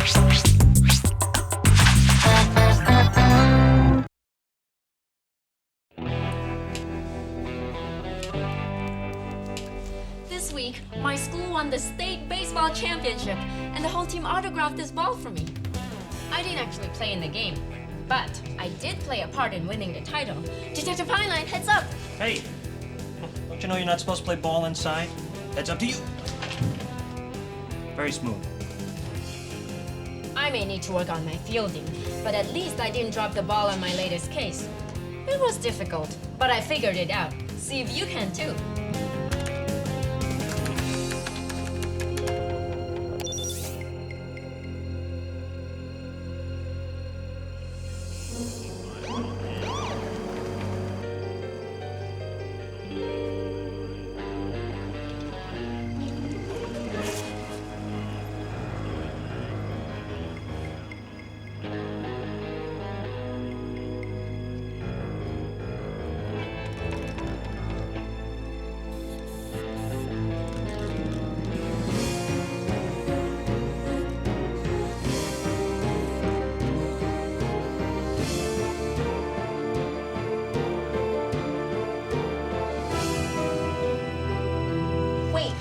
This week, my school won the state baseball championship, and the whole team autographed this ball for me. I didn't actually play in the game, but I did play a part in winning the title. Detective Highline, heads up! Hey, don't you know you're not supposed to play ball inside? Heads up to you. Very smooth. I may need to work on my fielding, but at least I didn't drop the ball on my latest case. It was difficult, but I figured it out. See if you can too.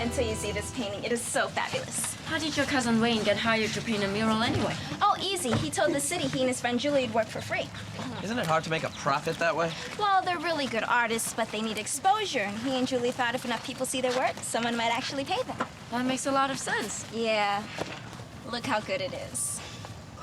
Until you see this painting. It is so fabulous. How did your cousin Wayne get hired to paint a mural anyway? Oh, easy. He told the city he and his friend Julie would work for free. Isn't it hard to make a profit that way? Well, they're really good artists, but they need exposure. And he and Julie thought if enough people see their work, someone might actually pay them. That makes a lot of sense. Yeah. Look how good it is.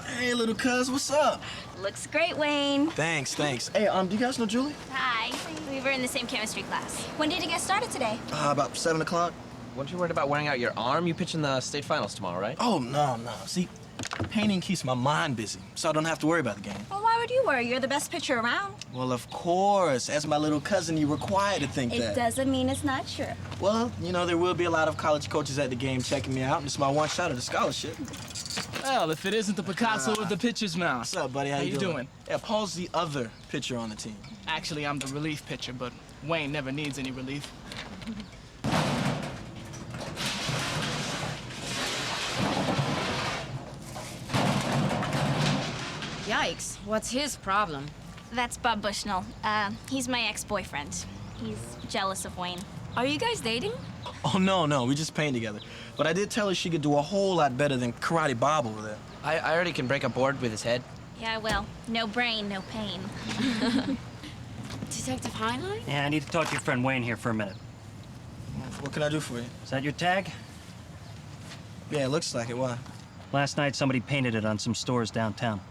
Hey, little cuz, what's up? Looks great, Wayne. Thanks. Hey, do you guys know Julie? Hi. We were in the same chemistry class. When did you get started today? About 7 o'clock. Weren't you worried about wearing out your arm? You pitch in the state finals tomorrow, right? Oh, no. See, painting keeps my mind busy, so I don't have to worry about the game. Well, why would you worry? You're the best pitcher around. Well, of course. As my little cousin, you're required to think that. It doesn't mean it's not true. Well, you know, there will be a lot of college coaches at the game checking me out. It's my one shot at a scholarship. Well, if it isn't the Picasso with the pitcher's mouth. What's up, buddy? How you doing? Yeah, Paul's the other pitcher on the team. Actually, I'm the relief pitcher, but Wayne never needs any relief. Yikes, what's his problem? That's Bob Bushnell. He's my ex-boyfriend. He's jealous of Wayne. Are you guys dating? Oh, no. We just paint together. But I did tell her she could do a whole lot better than Karate Bob over there. I already can break a board with his head. Yeah, I will. No brain, no pain. Detective Highline? Yeah, I need to talk to your friend Wayne here for a minute. What can I do for you? Is that your tag? Yeah, it looks like it. Why? Last night, somebody painted it on some stores downtown.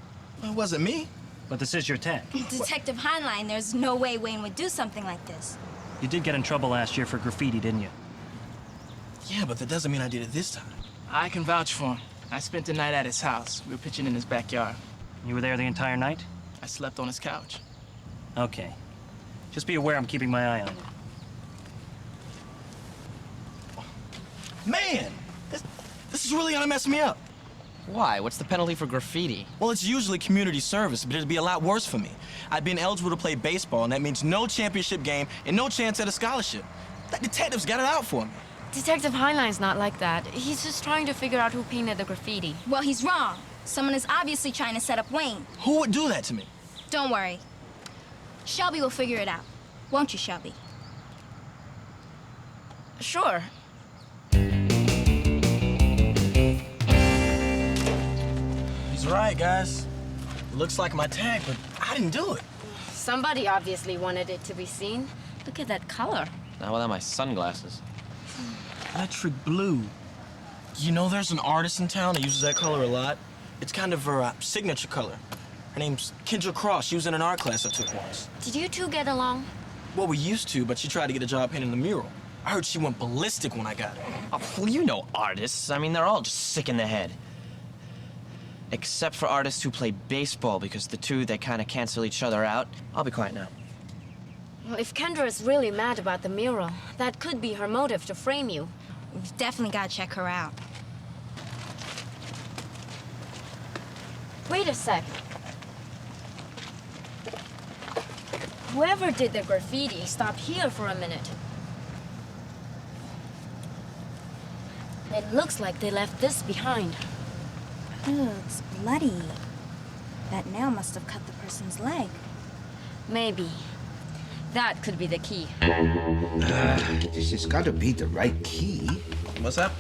Well, it wasn't me. But this is your tag. Detective Highline, there's no way Wayne would do something like this. You did get in trouble last year for graffiti, didn't you? Yeah, but that doesn't mean I did it this time. I can vouch for him. I spent the night at his house. We were pitching in his backyard. You were there the entire night? I slept on his couch. Okay. Just be aware I'm keeping my eye on you. Man! This is really gonna mess me up. Why? What's the penalty for graffiti? Well, it's usually community service, but it'd be a lot worse for me. I'd be ineligible to play baseball, and that means no championship game and no chance at a scholarship. That detective's got it out for me. Detective Highline's not like that. He's just trying to figure out who painted the graffiti. Well, he's wrong. Someone is obviously trying to set up Wayne. Who would do that to me? Don't worry. Shelby will figure it out. Won't you, Shelby? Sure. He's right, guys. It looks like my tag, but I didn't do it. Somebody obviously wanted it to be seen. Look at that color. Not without my sunglasses. Electric blue. You know there's an artist in town that uses that color a lot? It's kind of her signature color. Her name's Kendra Cross. She was in an art class I took once. Did you two get along? Well, we used to, but she tried to get a job painting the mural. I heard she went ballistic when I got her. Oh, well, you know artists. I mean, they're all just sick in the head. Except for artists who play baseball, because the two, they kind of cancel each other out. I'll be quiet now. Well, if Kendra is really mad about the mural, that could be her motive to frame you. We've definitely got to check her out. Wait a sec. Whoever did the graffiti stopped here for a minute. It looks like they left this behind. Ugh, it's bloody. That nail must have cut the person's leg. Maybe. That could be the key. This has got to be the right key. What's up?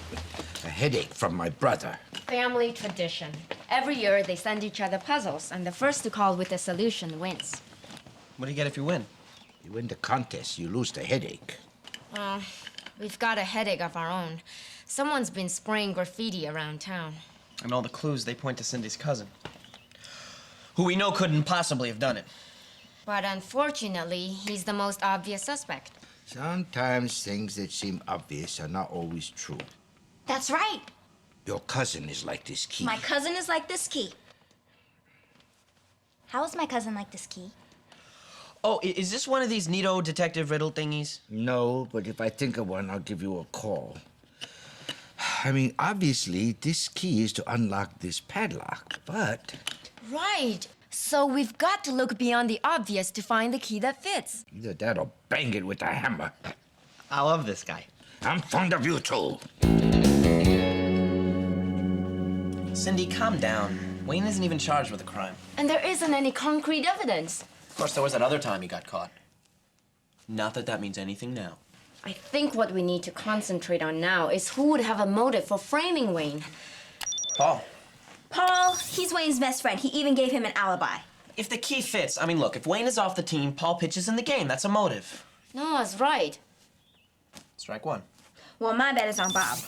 A headache from my brother. Family tradition. Every year they send each other puzzles, and the first to call with the solution wins. What do you get if you win? You win the contest, you lose the headache. We've got a headache of our own. Someone's been spraying graffiti around town. And all the clues, they point to Cindy's cousin, who we know couldn't possibly have done it. But unfortunately, he's the most obvious suspect. Sometimes things that seem obvious are not always true. That's right. Your cousin is like this key. My cousin is like this key. How is my cousin like this key? Oh, is this one of these neato detective riddle thingies? No, but if I think of one, I'll give you a call. I mean, obviously, this key is to unlock this padlock, but... Right. So we've got to look beyond the obvious to find the key that fits. Either that or bang it with a hammer. I love this guy. I'm fond of you, too. Cindy, calm down. Wayne isn't even charged with a crime. And there isn't any concrete evidence. Of course, there was that other time he got caught. Not that that means anything now. I think what we need to concentrate on now is who would have a motive for framing Wayne. Paul. Paul, he's Wayne's best friend. He even gave him an alibi. If the key fits, I mean, look, if Wayne is off the team, Paul pitches in the game. That's a motive. Noah's right. Strike one. Well, my bet is on Bob.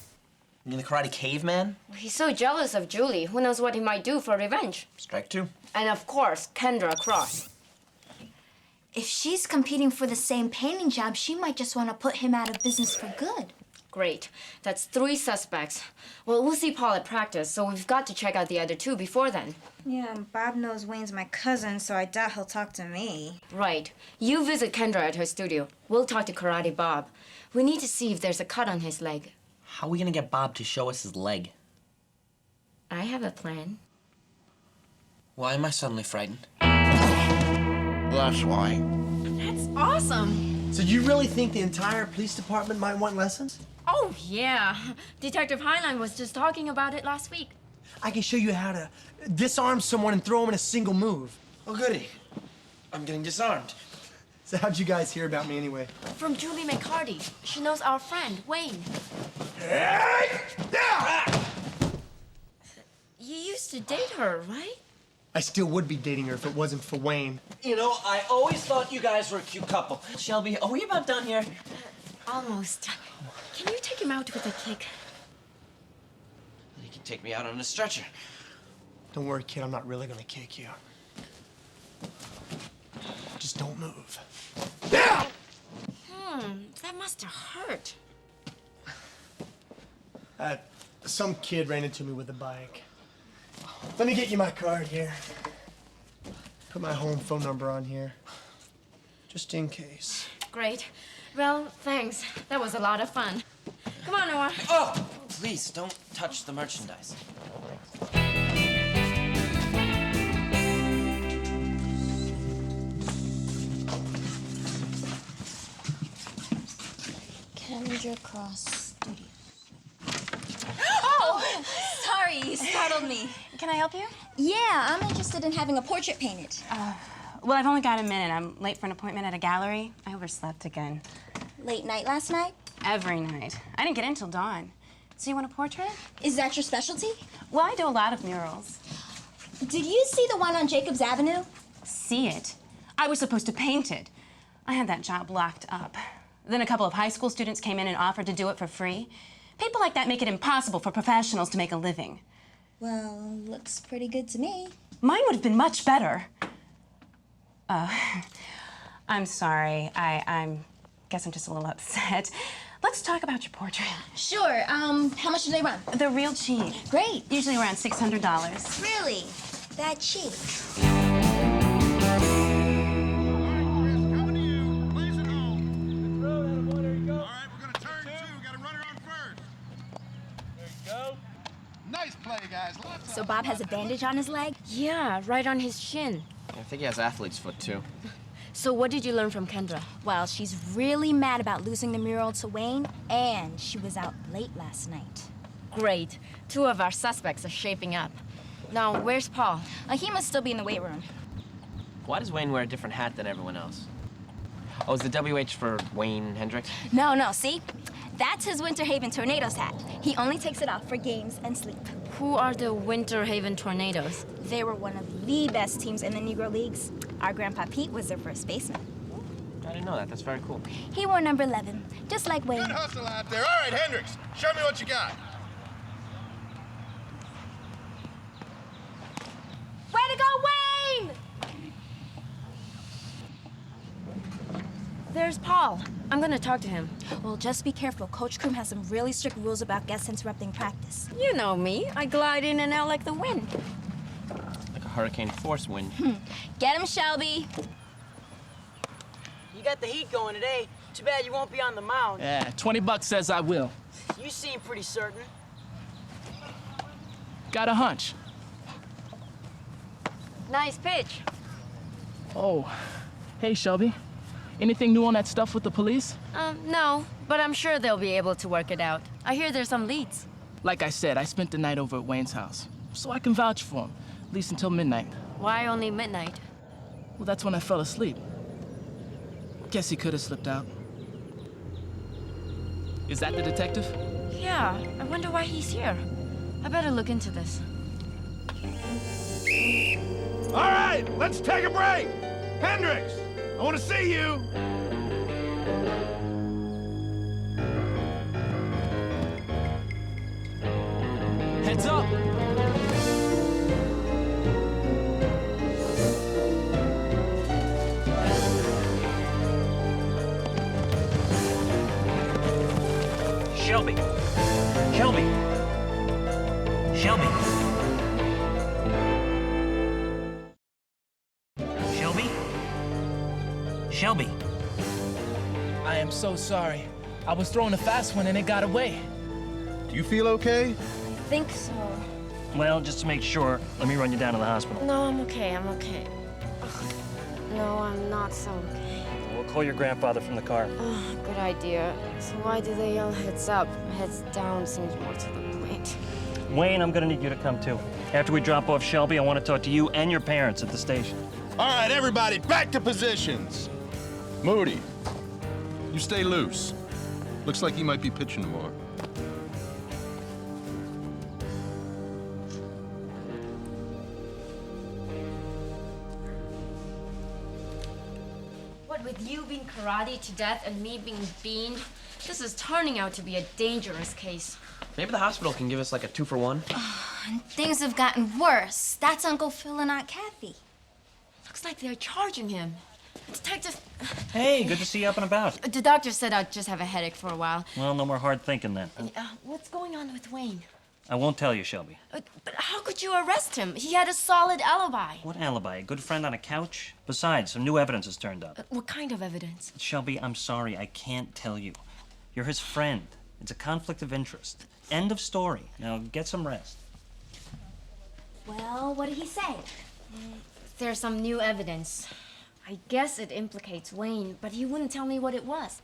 You mean the Karate Caveman? He's so jealous of Julie. Who knows what he might do for revenge? Strike two. And of course, Kendra Cross. If she's competing for the same painting job, she might just want to put him out of business for good. Great. That's 3 suspects. Well, we'll see Paul at practice, so we've got to check out the other 2 before then. Yeah, Bob knows Wayne's my cousin, so I doubt he'll talk to me. Right. You visit Kendra at her studio. We'll talk to Karate Bob. We need to see if there's a cut on his leg. How are we gonna get Bob to show us his leg? I have a plan. Why am I suddenly frightened? That's why. That's awesome. So you really think the entire police department might want lessons? Oh, yeah. Detective Highline was just talking about it last week. I can show you how to disarm someone and throw them in a single move. Oh, goody. I'm getting disarmed. So how'd you guys hear about me anyway? From Julie McCarty. She knows our friend, Wayne. You used to date her, right? I still would be dating her if it wasn't for Wayne. You know, I always thought you guys were a cute couple. Shelby, are we about done here? Almost. Can you take him out with a kick? You can take me out on a stretcher. Don't worry, kid, I'm not really gonna kick you. Just don't move. That must have hurt. Some kid ran into me with a bike. Let me get you my card here. Put my home phone number on here. Just in case. Great. Well, thanks. That was a lot of fun. Come on, Noah. Oh, please don't touch the merchandise. Kendra Cross Studio. Oh, sorry, you startled me. Can I help you? Yeah, I'm interested in having a portrait painted. Well, I've only got a minute. I'm late for an appointment at a gallery. I overslept again. Late night last night? Every night. I didn't get in till dawn. So you want a portrait? Is that your specialty? Well, I do a lot of murals. Did you see the one on Jacobs Avenue? See it? I was supposed to paint it. I had that job locked up. Then a couple of high school students came in and offered to do it for free. People like that make it impossible for professionals to make a living. Well, looks pretty good to me. Mine would have been much better. I'm sorry. I guess I'm just a little upset. Let's talk about your portrait. Sure, how much do they run? They're real cheap. Great. Usually around $600. Really? That cheap? So Bob has a bandage on his leg? Yeah, right on his shin. I think he has athlete's foot, too. So what did you learn from Kendra? Well, she's really mad about losing the mural to Wayne, and she was out late last night. Great. 2 of our suspects are shaping up. Now, where's Paul? He must still be in the weight room. Why does Wayne wear a different hat than everyone else? Oh, is the WH for Wayne Hendricks? No, see? That's his Winter Haven Tornadoes hat. He only takes it off for games and sleep. Who are the Winter Haven Tornadoes? They were one of the best teams in the Negro Leagues. Our Grandpa Pete was their first baseman. I didn't know that. That's very cool. He wore number 11, just like Wayne. Good hustle out there. All right, Hendricks, show me what you got. Way to go, Wayne! There's Paul. I'm gonna talk to him. Well, just be careful. Coach Kroom has some really strict rules about guests interrupting practice. You know me. I glide in and out like the wind. Like a hurricane force wind. Get him, Shelby. You got the heat going today. Too bad you won't be on the mound. Yeah, $20 says I will. You seem pretty certain. Got a hunch. Nice pitch. Oh, hey, Shelby. Anything new on that stuff with the police? No, but I'm sure they'll be able to work it out. I hear there's some leads. Like I said, I spent the night over at Wayne's house, so I can vouch for him, at least until midnight. Why only midnight? Well, that's when I fell asleep. Guess he could have slipped out. Is that the detective? Yeah, I wonder why he's here. I better look into this. All right, let's take a break. Hendricks, I want to see you. Heads up! Shelby. Shelby. Shelby. Shelby? Shelby. I am so sorry. I was throwing a fast one and it got away. Do you feel okay? I think so. Well, just to make sure, let me run you down to the hospital. No, I'm okay. Ugh. No, I'm not so okay. We'll call your grandfather from the car. Good idea. So why do they yell heads up? Heads down seems more to the point. Wayne, I'm gonna need you to come too. After we drop off Shelby, I want to talk to you and your parents at the station. All right, everybody, back to positions. Moody, you stay loose. Looks like he might be pitching tomorrow. What with you being karate to death and me being beaned, this is turning out to be a dangerous case. Maybe the hospital can give us like a 2-for-1. Things have gotten worse. That's Uncle Phil and Aunt Kathy. Looks like they're charging him. Detective... Hey, good to see you up and about. The doctor said I'd just have a headache for a while. Well, no more hard thinking then. What's going on with Wayne? I won't tell you, Shelby. But how could you arrest him? He had a solid alibi. What alibi? A good friend on a couch? Besides, some new evidence has turned up. What kind of evidence? Shelby, I'm sorry, I can't tell you. You're his friend. It's a conflict of interest. End of story. Now, get some rest. Well, what did he say? There's some new evidence. I guess it implicates Wayne, but he wouldn't tell me what it was.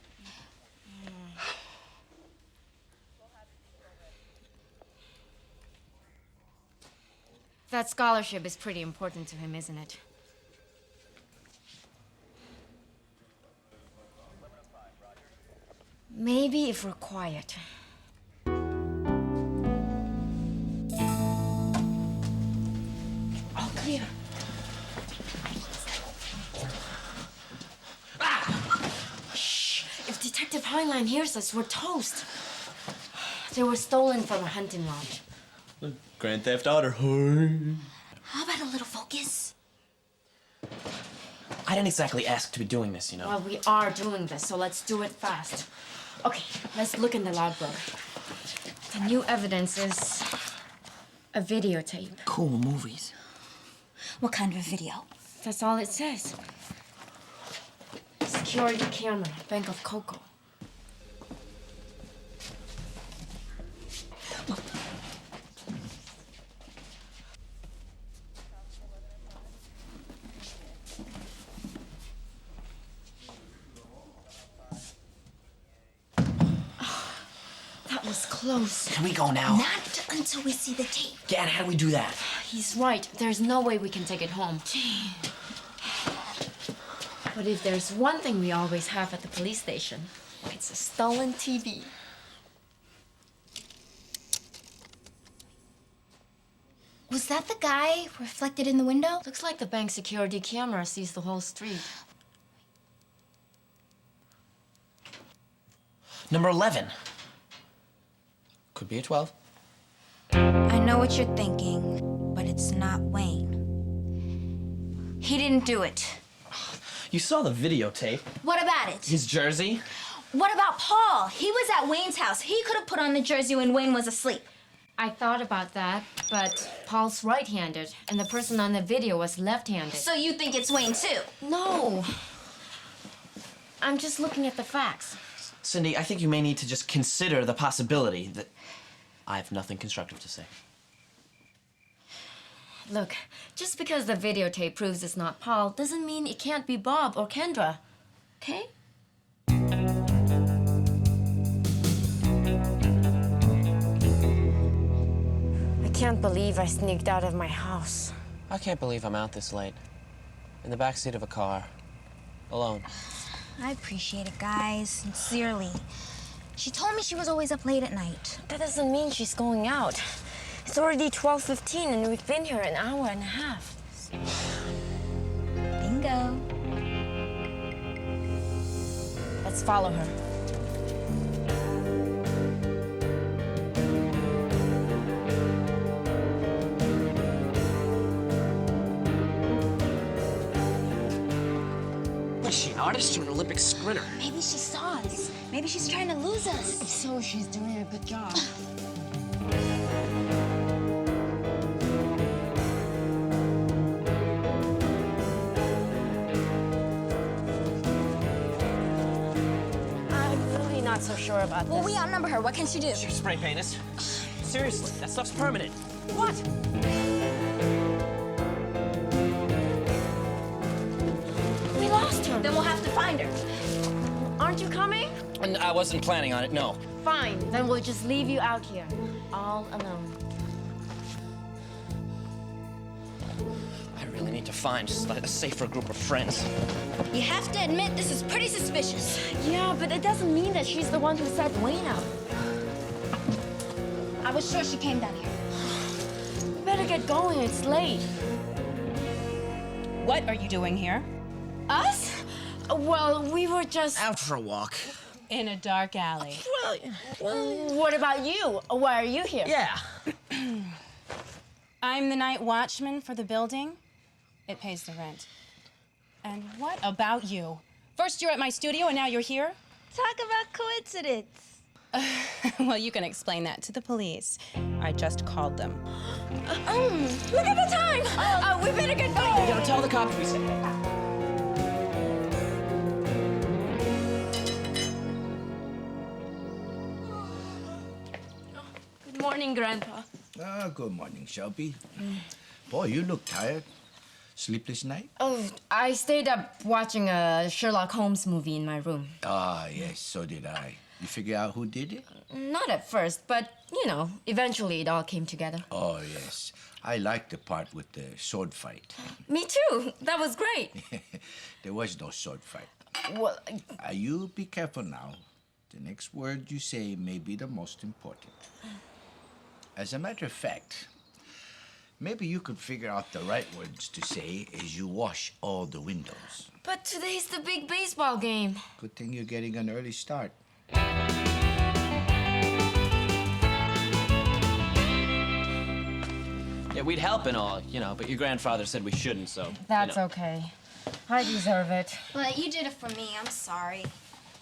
That scholarship is pretty important to him, isn't it? Maybe if we're quiet. All clear. Shh! If Detective Heinlein hears us, we're toast. They were stolen from a hunting lodge. Grand Theft Auto. How about a little focus? I didn't exactly ask to be doing this, you know. Well, we are doing this, so let's do it fast. Okay, let's look in the logbook. The new evidence is a videotape. Cool movies. What kind of a video? That's all it says. Security camera, Bank of Cocoa. That was close. close. Can we go now? Not until we see the tape. Yeah, and how do we do that? He's right. There's no way we can take it home. But if there's one thing we always have at the police station, it's a stolen TV. Was that the guy reflected in the window? Looks like the bank security camera sees the whole street. Number 11. Could be a 12. I know what you're thinking, but it's not Wayne. He didn't do it. You saw the videotape. What about it? His jersey. What about Paul? He was at Wayne's house. He could have put on the jersey when Wayne was asleep. I thought about that, but Paul's right-handed, and the person on the video was left-handed. So you think it's Wayne too? No. I'm just looking at the facts. Cindy, I think you may need to just consider the possibility that I have nothing constructive to say. Look, just because the videotape proves it's not Paul doesn't mean it can't be Bob or Kendra. Okay? I can't believe I sneaked out of my house. I can't believe I'm out this late. In the backseat of a car. Alone. I appreciate it, guys. Sincerely. She told me she was always up late at night. That doesn't mean she's going out. It's already 12:15 and we've been here an hour and a half. Bingo. Let's follow her. What is she, an artist or an Olympic sprinter? Maybe she saw us. Maybe she's trying to lose us. So she's doing a good job. I'm really not so sure about Well, this. we outnumber her. What can she do? She spray paint us. Seriously, that stuff's permanent. What? We lost her. Then we'll have to find her. Aren't you coming? And I wasn't planning on it, no. Fine, then we'll just leave you out here, all alone. I really need to find just a safer group of friends. You have to admit this is pretty suspicious. Yeah, but it doesn't mean that she's the one who set Wayne up. I was sure she came down here. We better get going, it's late. What are you doing here? Us? Well, we were just... Out for a walk. In a dark alley. What about you? Why are you here? Yeah. I'm the night watchman for the building. It pays the rent. And what about you? First you're at my studio and now you're here? Talk about coincidence. Well, you can explain that to the police. I just called them. Look at the time. We better get going. You gotta tell the cops we said. Good morning, Grandpa. Good morning, Shelby. Boy, you look tired. Sleepless night? Oh, I stayed up watching a Sherlock Holmes movie in my room. Ah, yes, so did I. You figure out who did it? Not at first, but, you know, eventually it all came together. Oh, yes. I liked the part with the sword fight. Me too. That was great. There was no sword fight. Well, You be careful now. The next word you say may be the most important. As a matter of fact, maybe you could figure out the right words to say as you wash all the windows. but today's the big baseball game. Good thing you're getting an early start. Yeah, we'd help and all, you know, but your grandfather said we shouldn't, so. That's you know. okay. I deserve it. But you did it for me. I'm sorry.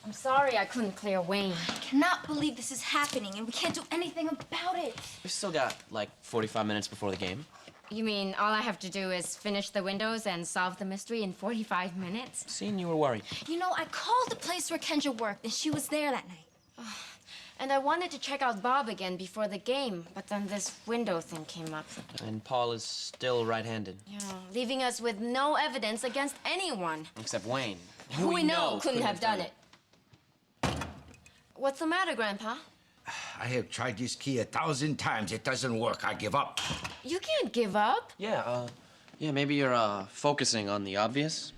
I'm sorry I couldn't clear Wayne. I cannot believe this is happening and we can't do anything about it. We've still got like 45 minutes before the game. You mean all I have to do is finish the windows and solve the mystery in 45 minutes? Seeing you were worried. You know, I called the place where Kendra worked and she was there that night. And I wanted to check out Bob again before the game, but then this window thing came up. And Paul is still right-handed. Yeah, leaving us with no evidence against anyone. Except Wayne. Who we know couldn't have done it. What's the matter, Grandpa? I have tried this key 1,000 times. It doesn't work. I give up. You can't give up. Yeah, maybe you're, focusing on the obvious.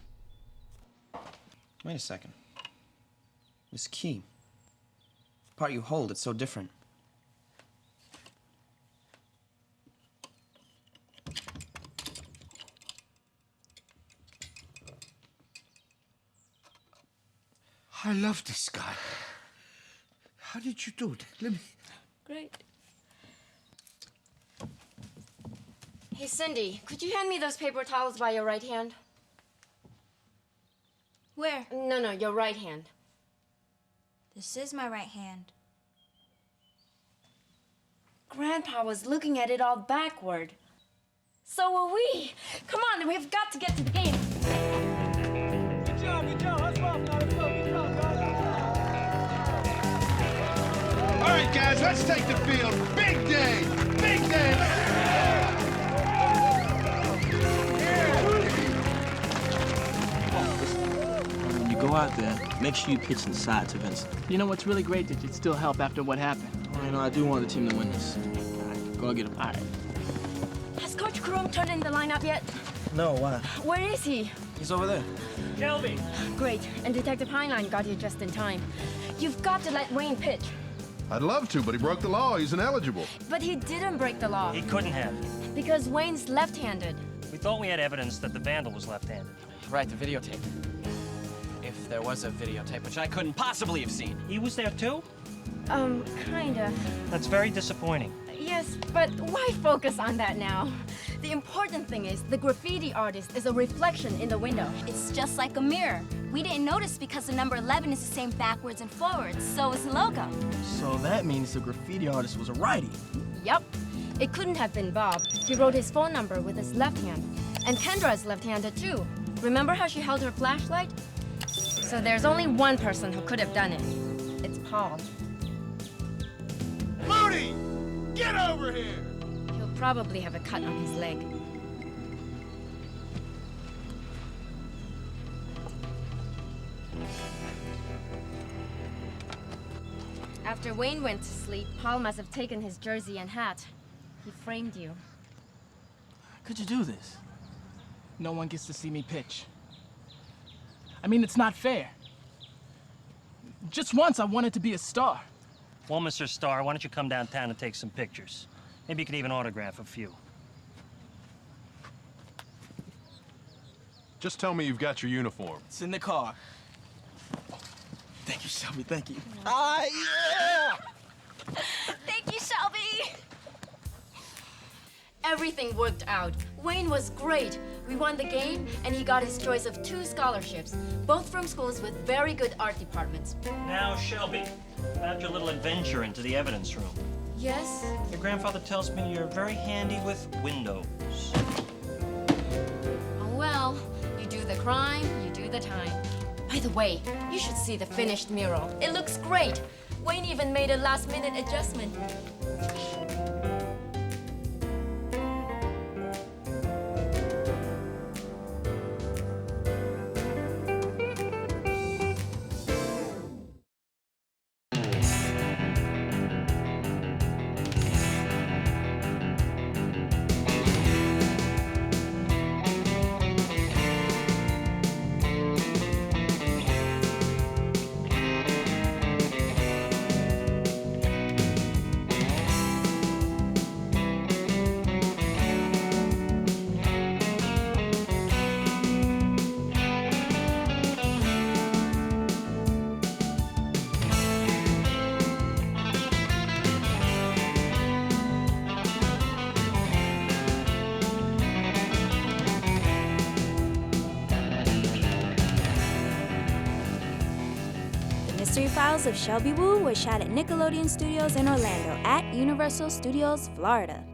Wait a second. This key. The part you hold, it's so different. I love this guy. How did you do it? Let me... Great. Hey, Cindy, could you hand me those paper towels by your right hand? Where? No, your right hand. This is my right hand. Grandpa was looking at it all backward. So were we. Come on, we've got to get to the game. Good job, good job. Let's go. Let's go. Good job, guys. All right, guys, let's take the field. Big day! Big day! When you go out there, make sure you pitch inside to Vincent. You know what's really great that you'd still help after what happened. Well, you know, I do want the team to win this. All right, go get him. All right. Has Coach Kroom turned in the lineup yet? No, why? Where is he? He's over there. Shelby. Great, and Detective Heinlein got here just in time. You've got to let Wayne pitch. I'd love to, but he broke the law. He's ineligible. But he didn't break the law. He couldn't have. Because Wayne's left-handed. We thought we had evidence that the vandal was left-handed. Right, the videotape. If there was a videotape, which I couldn't possibly have seen. He was there too? Kinda. That's very disappointing. Yes, but why focus on that now? The important thing is the graffiti artist is a reflection in the window. It's just like a mirror. We didn't notice because the number 11 is the same backwards and forwards, so is the logo. So that means the graffiti artist was a righty. Yep. It couldn't have been Bob. He wrote his phone number with his left hand. And Kendra is left-handed too. Remember how she held her flashlight? So there's only one person who could have done it. It's Paul. Moody! Get over here! He'll probably have a cut on his leg. After Wayne went to sleep, Paul must have taken his jersey and hat. He framed you. How could you do this? No one gets to see me pitch. I mean, it's not fair. Just once, I wanted to be a star. Well, Mr. Starr, why don't you come downtown and take some pictures? Maybe you could even autograph a few. Just tell me you've got your uniform. It's in the car. Thank you, Shelby, thank you. Yeah! Thank you, Shelby! Everything worked out. Wayne was great. We won the game, and he got his choice of 2 scholarships, both from schools with very good art departments. Now, Shelby, about your little adventure into the evidence room. Yes? Your grandfather tells me you're very handy with windows. Oh, well, you do the crime, you do the time. By the way, you should see the finished mural. It looks great. Wayne even made a last-minute adjustment. Mystery Files of Shelby Woo was shot at Nickelodeon Studios in Orlando at Universal Studios, Florida.